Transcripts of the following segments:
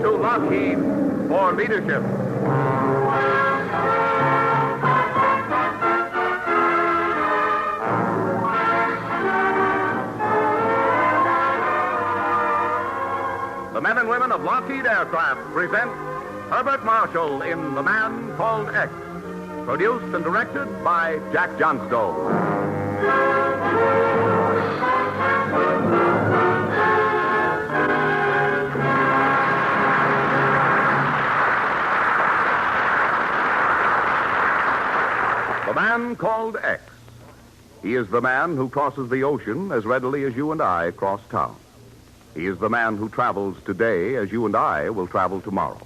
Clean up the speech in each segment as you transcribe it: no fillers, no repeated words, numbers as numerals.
to Lockheed for leadership. The men and women of Lockheed Aircraft present Herbert Marshall in The Man Called X, produced and directed by Jack Johnstone. The Man Called X. He is the man who crosses the ocean as readily as you and I cross town. He is the man who travels today as you and I will travel tomorrow.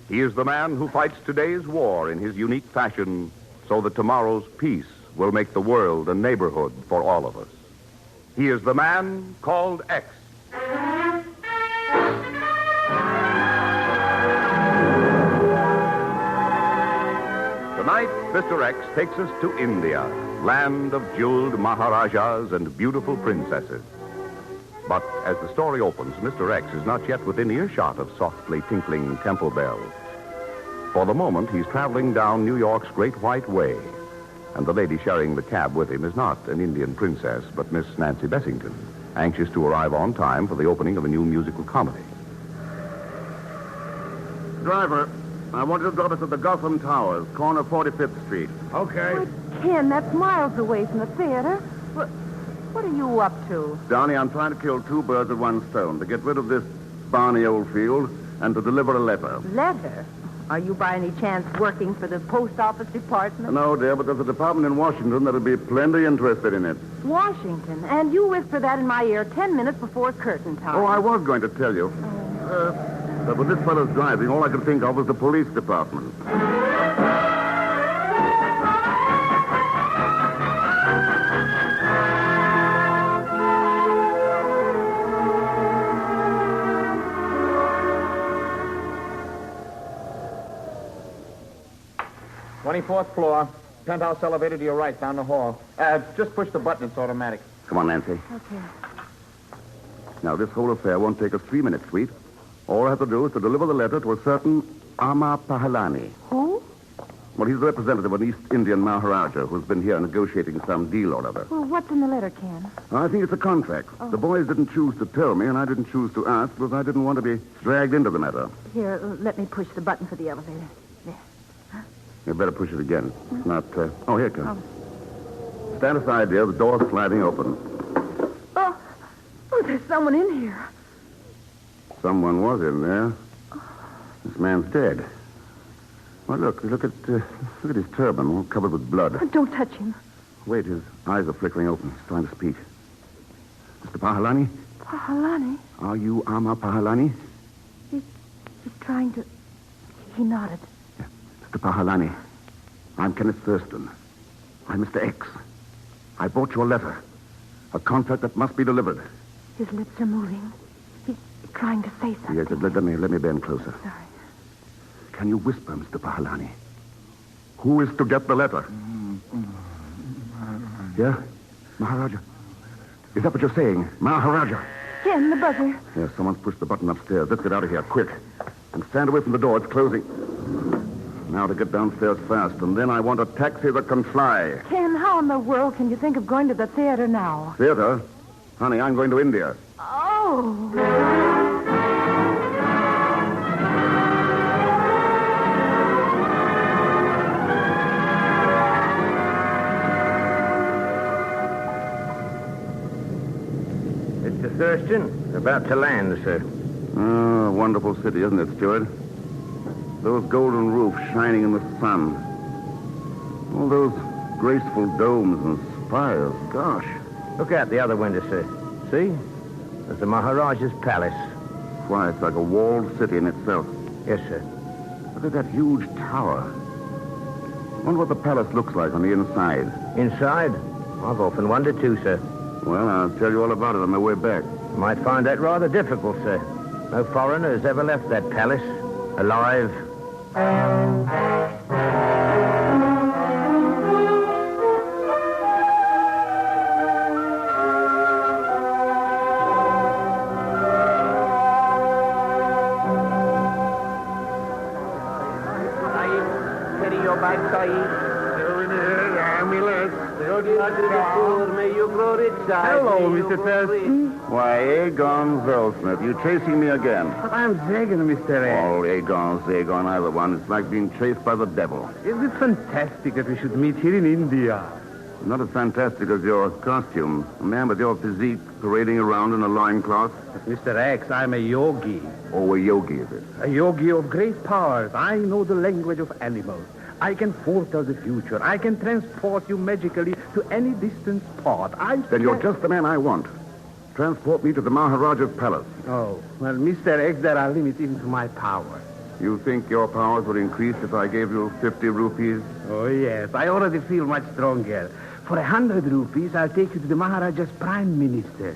He is the man who fights today's war in his unique fashion so that tomorrow's peace will make the world a neighborhood for all of us. He is the man called X. Tonight, Mr. X takes us to India, land of jeweled Maharajas and beautiful princesses. But as the story opens, Mr. X is not yet within earshot of softly tinkling temple bells. For the moment, he's traveling down New York's Great White Way. And the lady sharing the cab with him is not an Indian princess, but Miss Nancy Bessington, anxious to arrive on time for the opening of a new musical comedy. Driver, I want you to drop us at the Gotham Towers, corner 45th Street. Okay. But, Ken, that's miles away from the theater. What are you up to? Donnie, I'm trying to kill two birds with one stone, to get rid of this Barney Oldfield and to deliver a letter. Letter? Are you by any chance working for the post office department? No, dear, but there's a department in Washington that'll be plenty interested in it. Washington? And you whisper that in my ear 10 minutes before curtain time. Oh, I was going to tell you. But with this fellow's driving, all I could think of was the police department. 24th floor. Penthouse elevator to your right, down the hall. Just push the button. It's automatic. Come on, Nancy. Okay. Now, this whole affair won't take us 3 minutes, sweet. All I have to do is to deliver the letter to a certain Amma Pahalani. Who? Well, he's the representative of an East Indian Maharaja who's been here negotiating some deal or other. Well, what's in the letter, Ken? I think it's a contract. Oh. The boys didn't choose to tell me, and I didn't choose to ask because I didn't want to be dragged into the matter. Here, let me push the button for the elevator. There. You better push it again. It's not, Oh, here it comes. Stand aside, dear. The door's sliding open. Oh, there's someone in here. Someone was in there. This man's dead. Well, look at his turban, all covered with blood. Oh, don't touch him. Wait, his eyes are flickering open. He's trying to speak. Mr. Pahalani? Pahalani? Are you Amma Pahalani? He's trying to... He nodded. Mr. Pahalani, I'm Kenneth Thurston. I'm Mr. X. I brought you a letter. A contract that must be delivered. His lips are moving. He's trying to say something. Yes, let me bend closer. Sorry. Can you whisper, Mr. Pahalani? Who is to get the letter? Yeah? Maharaja? Is that what you're saying? Maharaja? Ken, the buzzer. Yes, someone's pushed the button upstairs. Let's get out of here, quick. And stand away from the door. It's closing. Now to get downstairs fast, and then I want a taxi that can fly. Ken, how in the world can you think of going to the theater now? Theater? Honey, I'm going to India. Oh. Mr. Thurston, about to land, sir. Oh, wonderful city, isn't it, Stuart? Those golden roofs shining in the sun. All those graceful domes and spires. Gosh. Look out the other window, sir. See? There's the Maharaja's palace. Why, it's like a walled city in itself. Yes, sir. Look at that huge tower. Wonder what the palace looks like on the inside. Inside? I've often wondered, too, sir. Well, I'll tell you all about it on my way back. You might find that rather difficult, sir. No foreigner has ever left that palace alive. May you grow rich, Sahib. Hello, Mr. Thurston. Why, Aegon Zellsmith, you chasing me again? But I'm Zagan, Mr. X. Oh, Aegon, either one. It's like being chased by the devil. Isn't it fantastic that we should meet here in India? Not as fantastic as your costume. A man with your physique parading around in a loincloth. Mr. X, I'm a yogi. Oh, a yogi, is it? A yogi of great powers. I know the language of animals. I can foretell the future. I can transport you magically to any distant spot. Then you're just the man I want. Transport me to the Maharaja's palace. Oh, well, Mr. X, there are limits even to my power. You think your powers would increase if I gave you 50 rupees? Oh, yes. I already feel much stronger. For 100 rupees, I'll take you to the Maharaja's prime minister.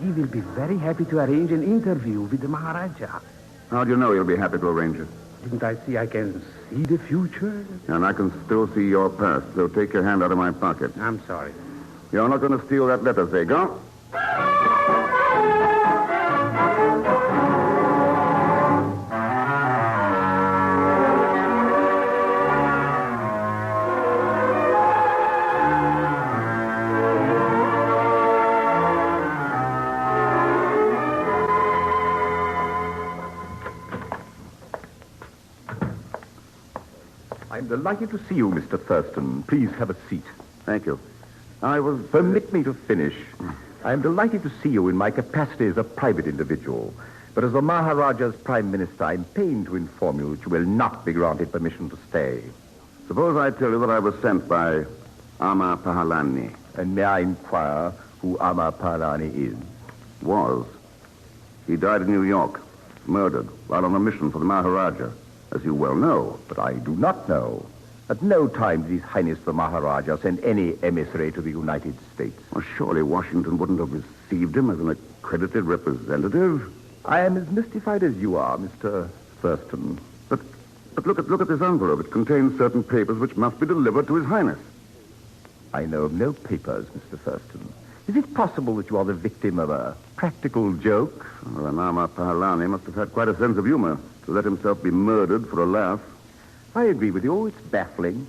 He will be very happy to arrange an interview with the Maharaja. How do you know he'll be happy to arrange it? Didn't I see I can see the future? And I can still see your past, so take your hand out of my pocket. I'm sorry. You're not going to steal that letter, Zagon? I'm delighted to see you, Mr. Thurston. Please have a seat. Thank you. Permit me to finish. I am delighted to see you in my capacity as a private individual. But as the Maharaja's Prime Minister, I'm pained to inform you that you will not be granted permission to stay. Suppose I tell you that I was sent by Ama Pahalani. And may I inquire who Ama Pahalani is? Was. He died in New York, murdered, while on a mission for the Maharaja, as you well know. But I do not know. At no time did His Highness the Maharaja send any emissary to the United States. Well, surely Washington wouldn't have received him as an accredited representative. I am as mystified as you are, Mr. Thurston. But look at this envelope. It contains certain papers which must be delivered to His Highness. I know of no papers, Mr. Thurston. Is it possible that you are the victim of a practical joke? Well, then Ama Pahalani must have had quite a sense of humor to let himself be murdered for a laugh. I agree with you. It's baffling.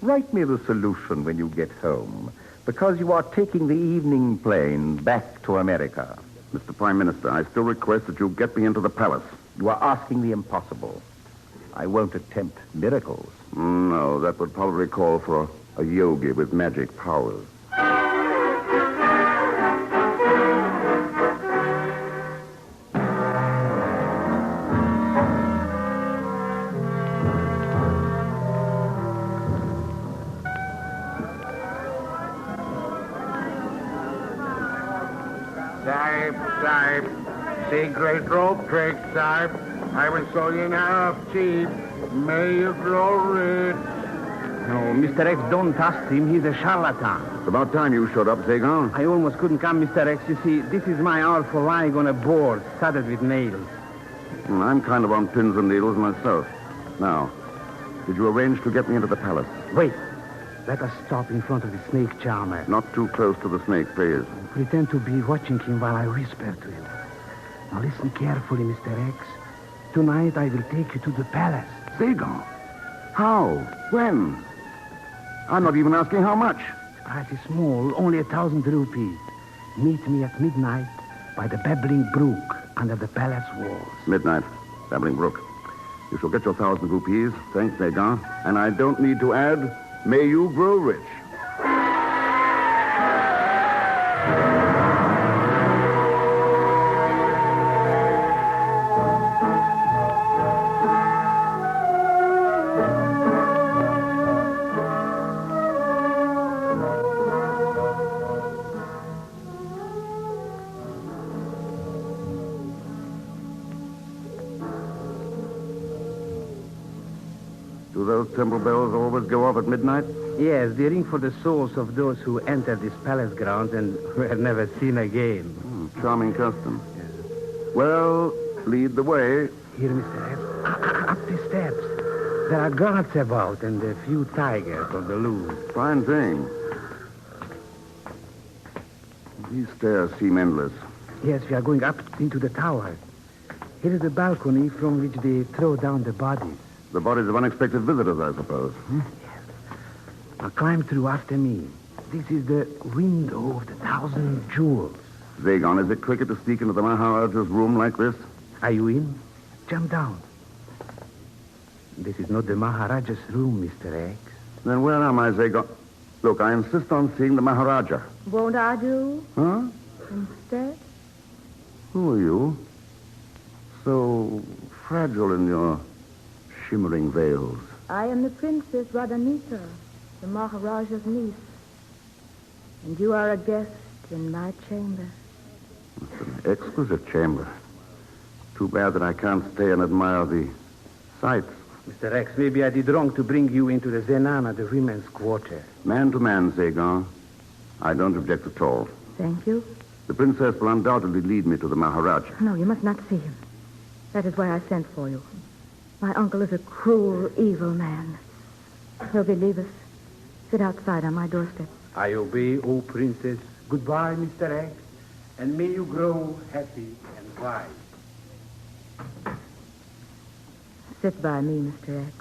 Write me the solution when you get home, because you are taking the evening plane back to America. Mr. Prime Minister, I still request that you get me into the palace. You are asking the impossible. I won't attempt miracles. No, that would probably call for a yogi with magic powers. Sahib. See great rope trick, Sahib. I will show you now, Chief. May you grow rich. No, Mr. X, don't trust him. He's a charlatan. It's about time you showed up, Zagon. I almost couldn't come, Mr. X. You see, this is my hour for lying on a board studded with nails. I'm kind of on pins and needles myself. Now, did you arrange to get me into the palace? Wait. Let us stop in front of the snake charmer. Not too close to the snake, please. Pretend to be watching him while I whisper to him. Now listen carefully, Mr. X. Tonight I will take you to the palace. Zagon? How? When? I'm not even asking how much. Pretty small, only 1,000 rupees. Meet me at midnight by the babbling brook under the palace walls. Midnight, Babbling Brook. You shall get your 1,000 rupees. Thanks, Zagon. And I don't need to add, may you grow rich. Do those temple bells always go off at midnight? Yes, they ring for the souls of those who entered this palace grounds and were never seen again. Charming custom. Well, lead the way. Here, Mr. X. Up the steps. There are guards about and a few tigers on the loose. Fine thing. These stairs seem endless. Yes, we are going up into the tower. Here is the balcony from which they throw down the bodies. The bodies of unexpected visitors, I suppose. Now climb through after me. This is the window of the 1,000 jewels. Zagon, is it cricket to sneak into the Maharaja's room like this? Are you in? Jump down. This is not the Maharaja's room, Mr. X. Then where am I, Zagon? Look, I insist on seeing the Maharaja. Won't I do Huh? instead? Who are you? So fragile in your shimmering veils. I am the Princess Radhanika, the Maharaja's niece. And you are a guest in my chamber. It's an exquisite chamber. Too bad that I can't stay and admire the sights. Mr. X, maybe I did wrong to bring you into the Zenana, the women's quarter. Man to man, Zagon. I don't object at all. Thank you. The princess will undoubtedly lead me to the Maharaja. No, you must not see him. That is why I sent for you. My uncle is a cruel, evil man. He'll believe us. Sit outside on my doorstep. I obey, O princess. Goodbye, Mr. X. And may you grow happy and wise. Sit by me, Mr. X.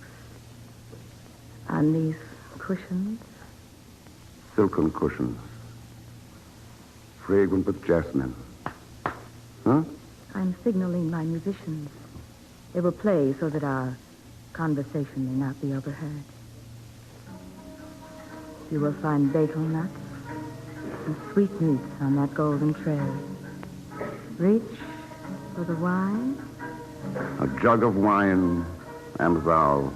On these cushions. Silken cushions. Fragrant with jasmine. Huh? I'm signaling my musicians. They will play so that our conversation may not be overheard. You will find betel nuts and sweetmeats on that golden tray. Reach for the wine. A jug of wine and thou.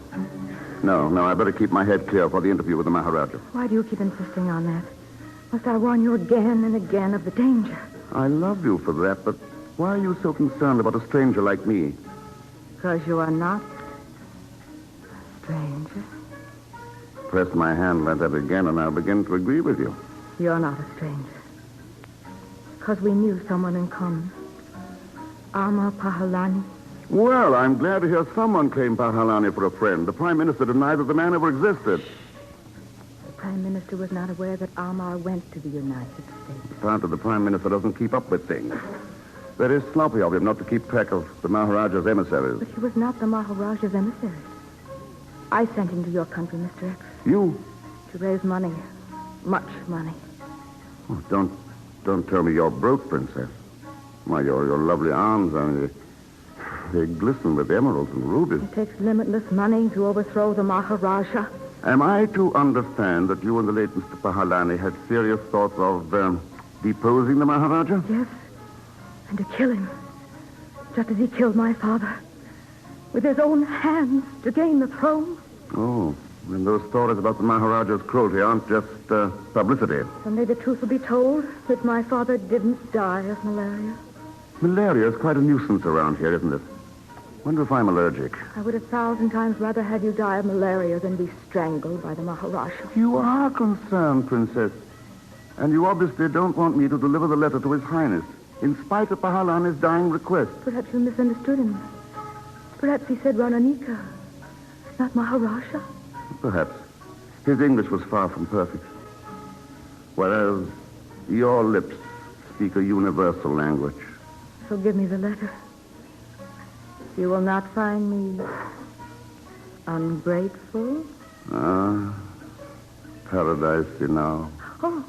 No, I better keep my head clear for the interview with the Maharaja. Why do you keep insisting on that? Must I warn you again and again of the danger? I love you for that, but why are you so concerned about a stranger like me? Because you are not a stranger. Press my hand like that again, and I'll begin to agree with you. You're not a stranger. Because we knew someone in common. Amar Pahalani. Well, I'm glad to hear someone claim Pahalani for a friend. The Prime Minister denied that the man ever existed. The Prime Minister was not aware that Amar went to the United States. Apparently, the Prime Minister doesn't keep up with things. Very sloppy of him not to keep track of the Maharaja's emissaries. But he was not the Maharaja's emissary. I sent him to your country, Mr. X. You? To raise money. Much money. Oh, don't tell me you're broke, Princess. Why, your lovely arms, I mean, they glisten with emeralds and rubies. It takes limitless money to overthrow the Maharaja. Am I to understand that you and the late Mr. Pahalani had serious thoughts of deposing the Maharaja? Yes. And to kill him. Just as he killed my father. With his own hands to gain the throne. Oh, and those stories about the Maharaja's cruelty aren't just publicity. Someday the truth will be told that my father didn't die of malaria. Malaria is quite a nuisance around here, isn't it? Wonder if I'm allergic. I would 1,000 times rather have you die of malaria than be strangled by the Maharaja. You are concerned, Princess. And you obviously don't want me to deliver the letter to His Highness, in spite of Pahalani's dying request. Perhaps you misunderstood him. Perhaps he said Rananika, not Maharaja. Perhaps. His English was far from perfect. Whereas your lips speak a universal language. So give me the letter. You will not find me ungrateful. Ah, paradise now. Oh.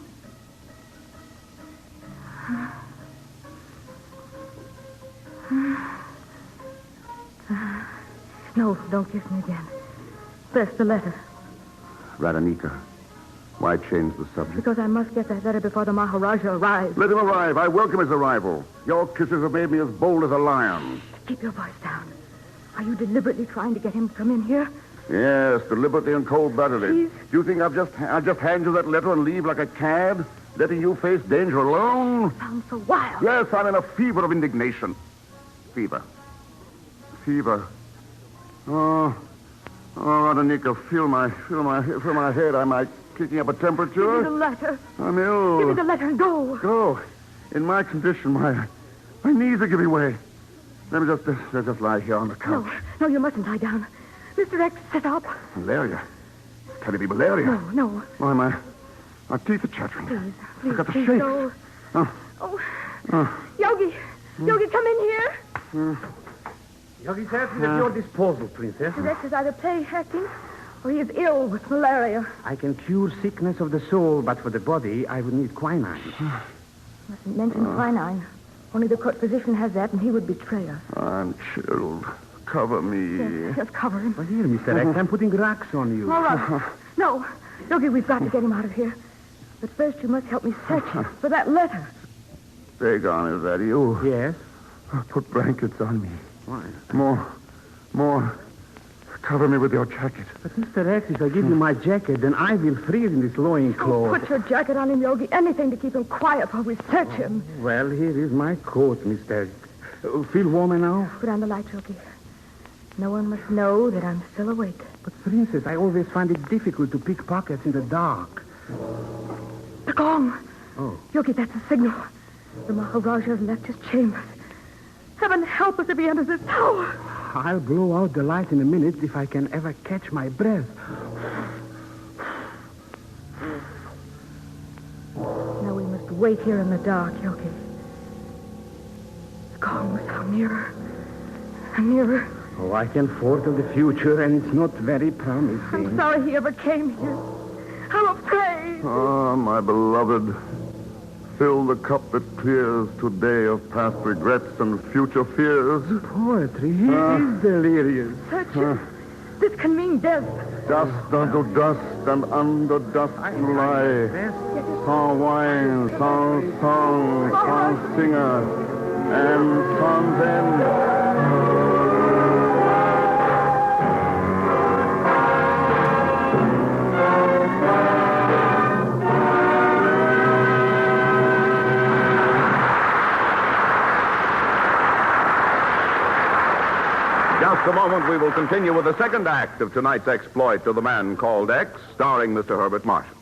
No, don't kiss me again. Press the letter. Radhanika, why change the subject? Because I must get that letter before the Maharaja arrives. Let him arrive. I welcome his arrival. Your kisses have made me as bold as a lion. Keep your voice down. Are you deliberately trying to get him to come in here? Yes, deliberately and cold-bloodedly. Please. Do you think I'll just hand you that letter and leave like a cad, letting you face danger alone? Sounds so wild. Yes, I'm in a fever of indignation. Fever. Oh, Radhanika, feel my head. Am I kicking up a temperature? Give me the letter. I'm ill. Give me the letter and go. Go. In my condition, my knees are giving way. Let me just lie here on the couch. No, you mustn't lie down. Mr. X, sit up. Malaria. Can it be malaria? No. Why, my teeth are chattering. Please, I got the please shakes. go. Oh. Yogi, come in here. Yogi says he's at your disposal, Princess. Mr. Rex is either play acting or he is ill with malaria. I can cure sickness of the soul, but for the body, I would need quinine. Mustn't mention quinine. Only the court physician has that, and he would betray us. I'm chilled. Cover me. Yes, cover him. But here, Mr. X, I'm putting rocks on you. All right. No. Yogi, we've got to get him out of here. But first, you must help me search for that letter. Dagon, is that you? Yes? Put blankets on me. Why? More. Cover me with your jacket. But Mr. X, if I give you my jacket, then I will freeze in this loincloth. Put your jacket on him, Yogi. Anything to keep him quiet while we search him. Well, here is my coat, Mr. Feel warmer now? Put on the light, Yogi. No one must know that I'm still awake. But, Princess, I always find it difficult to pick pockets in the dark. The gong. Oh. Yogi, that's a signal. The Maharaja's left his chambers. Heaven help us if he enters this tower. I'll blow out the light in a minute if I can ever catch my breath. Now we must wait here in the dark, Yogi. The gong will sound nearer and nearer. Oh, I can foretell the future, and it's not very promising. I'm sorry he ever came here. I'm afraid. Ah, my beloved. Fill the cup that clears today of past regrets and future fears. Poetry, he is delirious. Search him. This can mean death. Dust unto dust, and under dust you lie. Sans wine, sans song, sans singer, and sans end. Just a moment, we will continue with the second act of tonight's exploit of the man called X, starring Mr. Herbert Marshall.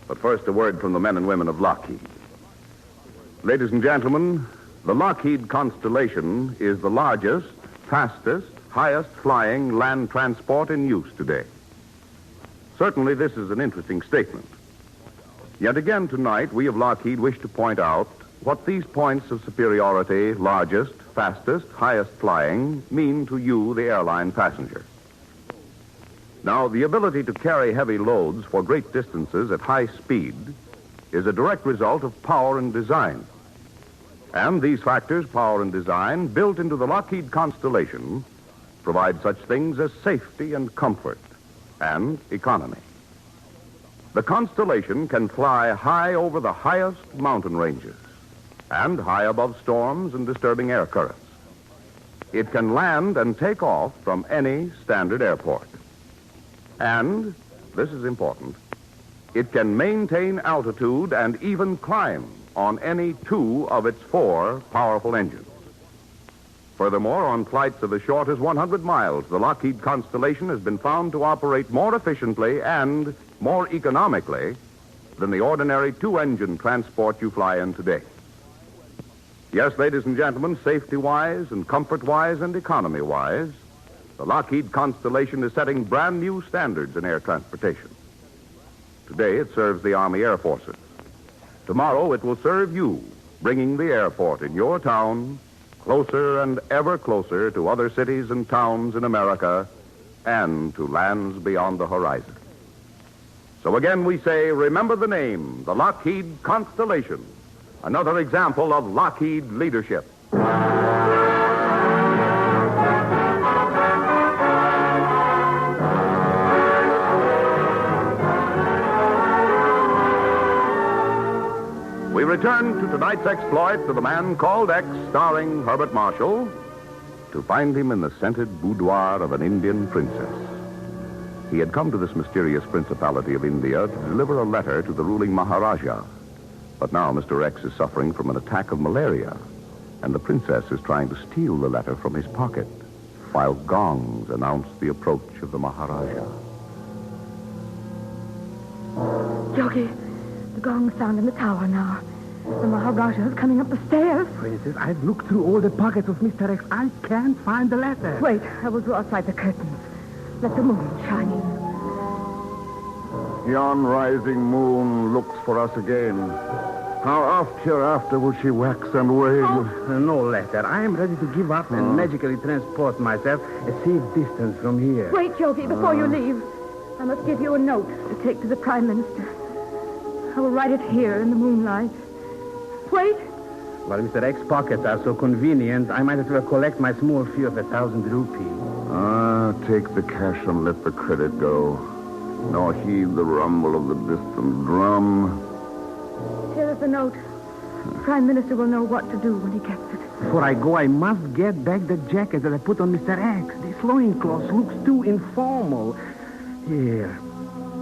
But first, a word from the men and women of Lockheed. Ladies and gentlemen, the Lockheed Constellation is the largest, fastest, highest flying land transport in use today. Certainly, this is an interesting statement. Yet again tonight, we of Lockheed wish to point out what these points of superiority, largest, fastest, highest flying, mean to you, the airline passenger. Now, the ability to carry heavy loads for great distances at high speed is a direct result of power and design. And these factors, power and design, built into the Lockheed Constellation, provide such things as safety and comfort and economy. The Constellation can fly high over the highest mountain ranges and high above storms and disturbing air currents. It can land and take off from any standard airport. And, this is important, it can maintain altitude and even climb on any two of its 4 powerful engines. Furthermore, on flights of as short as 100 miles, the Lockheed Constellation has been found to operate more efficiently and more economically than the ordinary 2-engine transport you fly in today. Yes, ladies and gentlemen, safety-wise and comfort-wise and economy-wise, the Lockheed Constellation is setting brand new standards in air transportation. Today, it serves the Army Air Forces. Tomorrow, it will serve you, bringing the airport in your town closer and ever closer to other cities and towns in America and to lands beyond the horizon. So again, we say, remember the name, the Lockheed Constellation. Another example of Lockheed leadership. We return to tonight's exploit to the man called X, starring Herbert Marshall, to find him in the scented boudoir of an Indian princess. He had come to this mysterious principality of India to deliver a letter to the ruling Maharaja. But now Mr. X is suffering from an attack of malaria, and the princess is trying to steal the letter from his pocket, while gongs announce the approach of the Maharaja. Yogi, the gong sound in the tower now. The Maharaja is coming up the stairs. Princess, I've looked through all the pockets of Mr. X. I can't find the letter. Wait, I will draw aside the curtains. Let the moon shine in. Yon rising moon looks for us again. How oft hereafter will she wax and wane? No letter. I am ready to give up and magically transport myself a safe distance from here. Wait, Yogi, before you leave. I must give you a note to take to the Prime Minister. I will write it here in the moonlight. Wait. While Mr. X's pockets are so convenient, I might as well collect my small fee of 1,000 rupees. Take the cash and let the credit go. Nor heed the rumble of the distant drum. Here is the note. The Prime Minister will know what to do when he gets it. Before I go, I must get back the jacket that I put on Mr. X. This loincloth looks too informal. Here.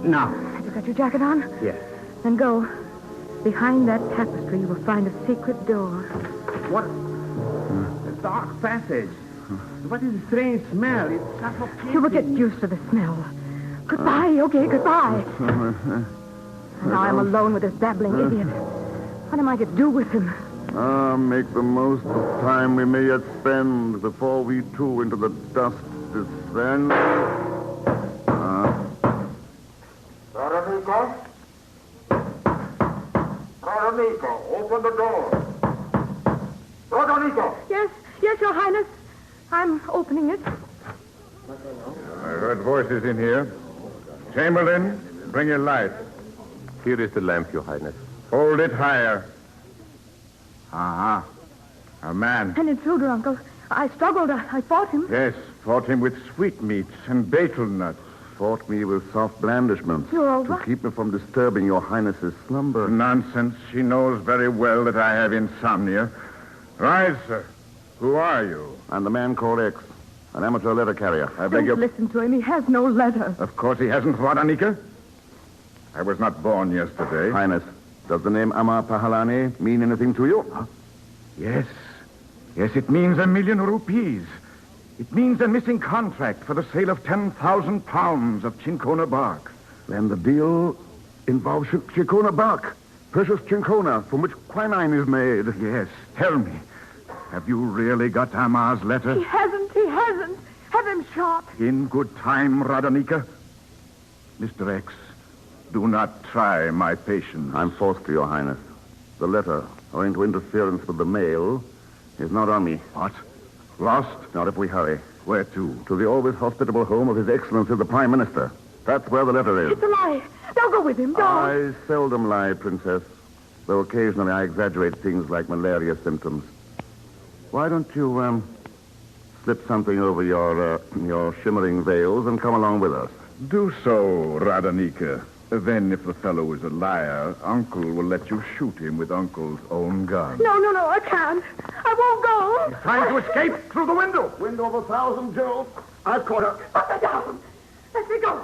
Now. Have you got your jacket on? Yes. Then go. Behind that tapestry, you will find a secret door. What? A dark passage. What is the strange smell? It's suffocating. You will get used to the smell. Goodbye, Yogi, goodbye. And now I'm alone with this babbling idiot. What am I to do with him? Make the most of time we may yet spend before we too into the dust descend. Roderigo, open the door. Roderigo! Yes, Your Highness. I'm opening it. I heard voices in here. Chamberlain, bring your light. Here is the lamp, Your Highness. Hold it higher. A man. An intruder, Uncle. I struggled. I fought him. Yes, fought him with sweetmeats and betel nuts. Fought me with soft blandishments. You're all to right. keep me from disturbing your highness's slumber. Nonsense. She knows very well that I have insomnia. Rise, sir. Who are you? I'm the man called X, an amateur letter carrier. I beg Don't your... listen to him. He has no letter. Of course he hasn't, Vadanika. I was not born yesterday. Highness, does the name Amar Pahalani mean anything to you? Huh? Yes. Yes, it means 1,000,000 rupees. It means a missing contract for the sale of 10,000 pounds of Chinkona bark. Then the deal involves Chinkona bark. Precious Chinkona, from which quinine is made. Yes. Tell me, have you really got Amar's letter? He hasn't. He hasn't. Have him shot. In good time, Radanika. Mr. X, do not try my patience. I'm forced to, Your Highness. The letter, owing to interference with the mail, is not on me. What? Lost? Not if we hurry. Where to? To the always hospitable home of His Excellency the Prime Minister. That's where the letter is. It's a lie. Don't go with him. Don't. I seldom lie, Princess. Though occasionally I exaggerate things like malaria symptoms. Why don't you, slip something over your shimmering veils and come along with us? Do so, Radanika. Then, if the fellow is a liar, Uncle will let you shoot him with Uncle's own gun. No, I can't. I won't go. Trying to escape through the window. Window of 1,000 jewels. I've caught her. Put her down. Let me go.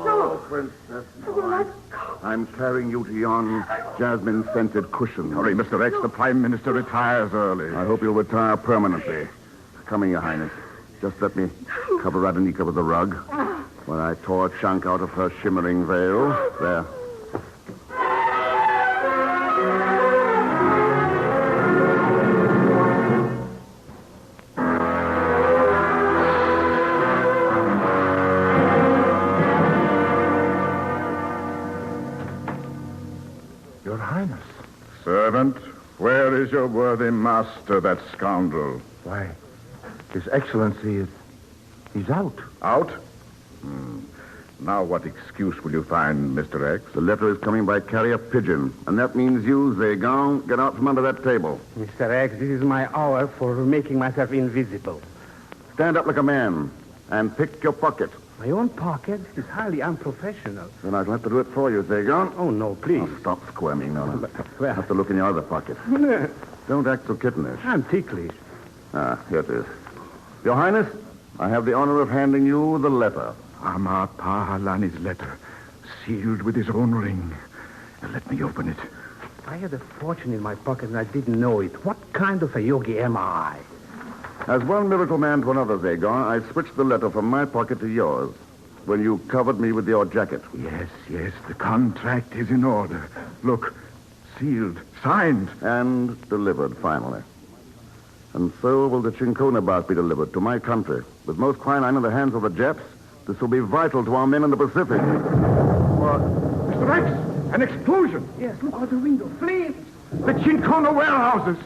No, Princess. Will not go. I'm carrying you to yon jasmine-scented cushion. Hurry, Mr. X. The Prime Minister retires early. I hope you'll retire permanently. Coming, Your Highness. Just let me cover Radanika with a rug. When I tore a chunk out of her shimmering veil. There. Your Highness. Servant, where is your worthy master, that scoundrel? Why, His Excellency he's out. Out? Now what excuse will you find, Mr. X? The letter is coming by carrier pigeon, and that means you, Zagon, get out from under that table. Mr. X, this is my hour for making myself invisible. Stand up like a man and pick your pocket. My own pocket? This is highly unprofessional. Then I'll have to do it for you, Zagon. Oh, no, please. Oh, stop squirming now. Well- Have to look in your other pocket. Don't act so kittenish. I'm ticklish. Here it is. Your Highness, I have the honor of handing you the letter. Amar Pahalani's letter, sealed with his own ring. Let me open it. I had a fortune in my pocket and I didn't know it. What kind of a yogi am I? As one miracle man to another, Zagon, I switched the letter from my pocket to yours when you covered me with your jacket. Yes, the contract is in order. Look, sealed, signed. And delivered, finally. And so will the Chinkona bark be delivered to my country. With most quinine in the hands of the Japs, this will be vital to our men in the Pacific. Mr. X, an explosion. Yes, look out the window. Flames! The Chincona warehouses.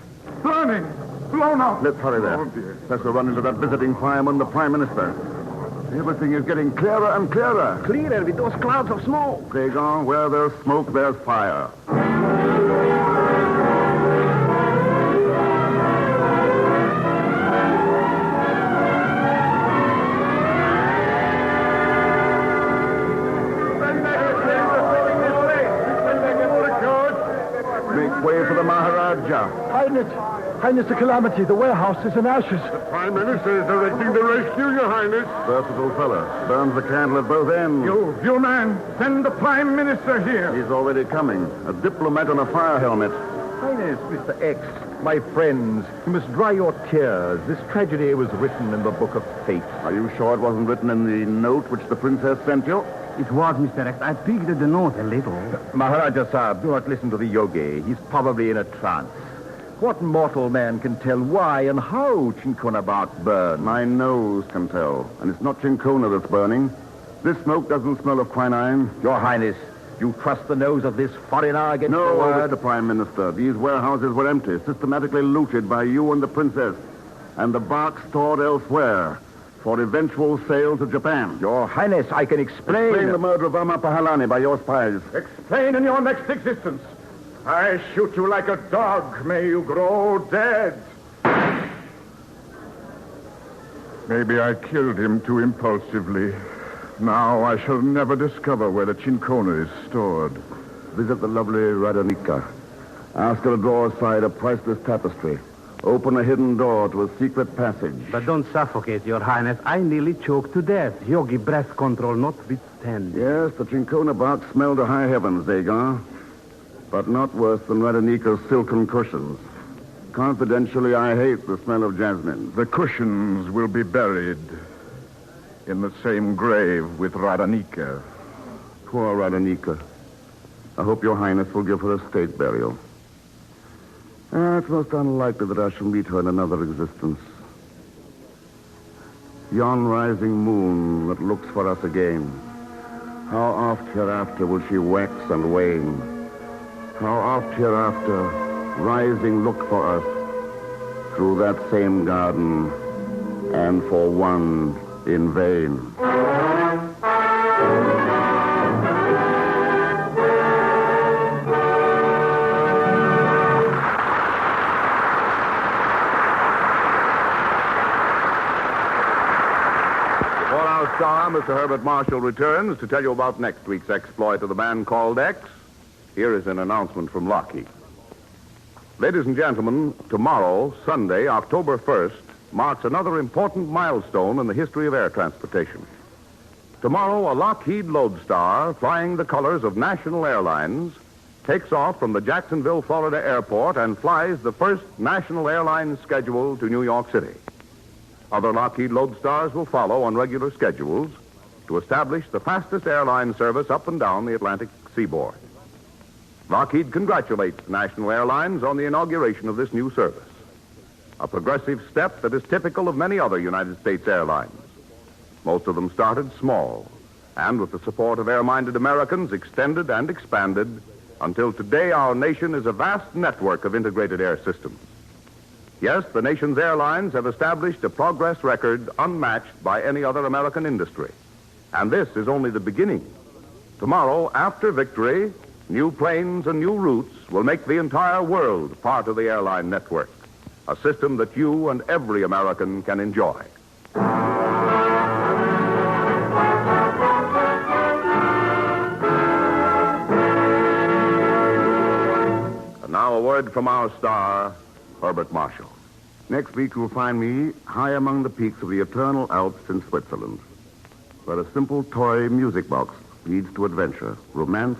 Burning. Blown up. Let's hurry there. Oh, dear. Lest we run into that visiting fireman, the Prime Minister. Everything is getting clearer and clearer. Clearer with those clouds of smoke. Dragon, where there's smoke, there's fire. Make way for the Maharaja. Highness, the calamity. The warehouse is in ashes. The Prime Minister is directing the rescue, Your Highness. Versatile fella. Burns the candle at both ends. You man, send the Prime Minister here. He's already coming. A diplomat on a fire helmet. Highness, Mr. X, my friends, you must dry your tears. This tragedy was written in the book of fate. Are you sure it wasn't written in the note which the princess sent you? It was, Mr. X. I peeked at the note a little. Maharaja Sahib, do not listen to the yogi. He's probably in a trance. What mortal man can tell why and how Chincona bark burns? My nose can tell. And it's not Chincona that's burning. This smoke doesn't smell of quinine. Your Highness, you trust the nose of this foreigner against the No, word? Mr. Prime Minister. These warehouses were empty, systematically looted by you and the princess. And the bark stored elsewhere for eventual sale to Japan. Your Highness, I can explain. Explain the murder of Amma Pahalani by your spies. Explain in your next existence. I shoot you like a dog. May you grow dead. Maybe I killed him too impulsively. Now I shall never discover where the Chincona is stored. Visit the lovely Radanika. Ask her to draw aside a priceless tapestry. Open a hidden door to a secret passage. But don't suffocate, Your Highness. I nearly choked to death. Yogi breath control notwithstanding. Yes, the Chincona bark smelled to high heavens, Dagon. But not worse than Radanika's silken cushions. Confidentially, I hate the smell of jasmine. The cushions will be buried in the same grave with Radanika. Poor Radanika. I hope Your Highness will give her a state burial. It's most unlikely that I shall meet her in another existence. Yon rising moon that looks for us again. How oft hereafter will she wax and wane? How oft hereafter rising look for us through that same garden, and for one in vain. Star, Mr. Herbert Marshall returns to tell you about next week's exploit of the man called X. Here is an announcement from Lockheed. Ladies and gentlemen, tomorrow, Sunday, October 1st, marks another important milestone in the history of air transportation. Tomorrow, a Lockheed Lodestar, flying the colors of National Airlines, takes off from the Jacksonville, Florida airport and flies the first National Airlines schedule to New York City. Other Lockheed Lodestars will follow on regular schedules to establish the fastest airline service up and down the Atlantic seaboard. Lockheed congratulates National Airlines on the inauguration of this new service, a progressive step that is typical of many other United States airlines. Most of them started small, and with the support of air-minded Americans, extended and expanded until today our nation is a vast network of integrated air systems. Yes, the nation's airlines have established a progress record unmatched by any other American industry. And this is only the beginning. Tomorrow, after victory, new planes and new routes will make the entire world part of the airline network, a system that you and every American can enjoy. And now a word from our star, Herbert Marshall. Next week, you'll find me high among the peaks of the eternal Alps in Switzerland, where a simple toy music box leads to adventure, romance,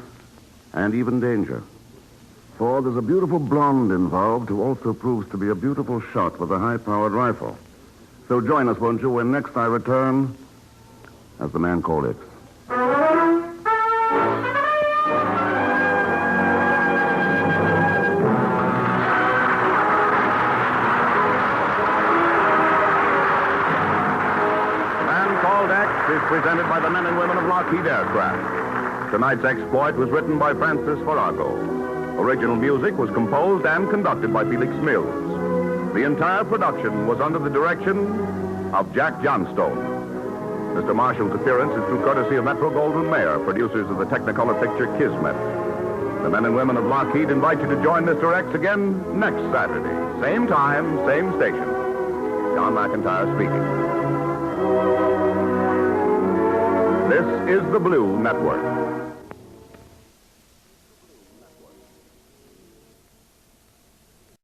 and even danger. For there's a beautiful blonde involved who also proves to be a beautiful shot with a high-powered rifle. So join us, won't you, when next I return as the man called X. Is presented by the men and women of Lockheed Aircraft. Tonight's exploit was written by Francis Farago. Original music was composed and conducted by Felix Mills. The entire production was under the direction of Jack Johnstone. Mr. Marshall's appearance is through courtesy of Metro-Goldwyn-Mayer, producers of the Technicolor picture Kismet. The men and women of Lockheed invite you to join Mr. X again next Saturday. Same time, same station. John McIntyre speaking. This is the Blue Network.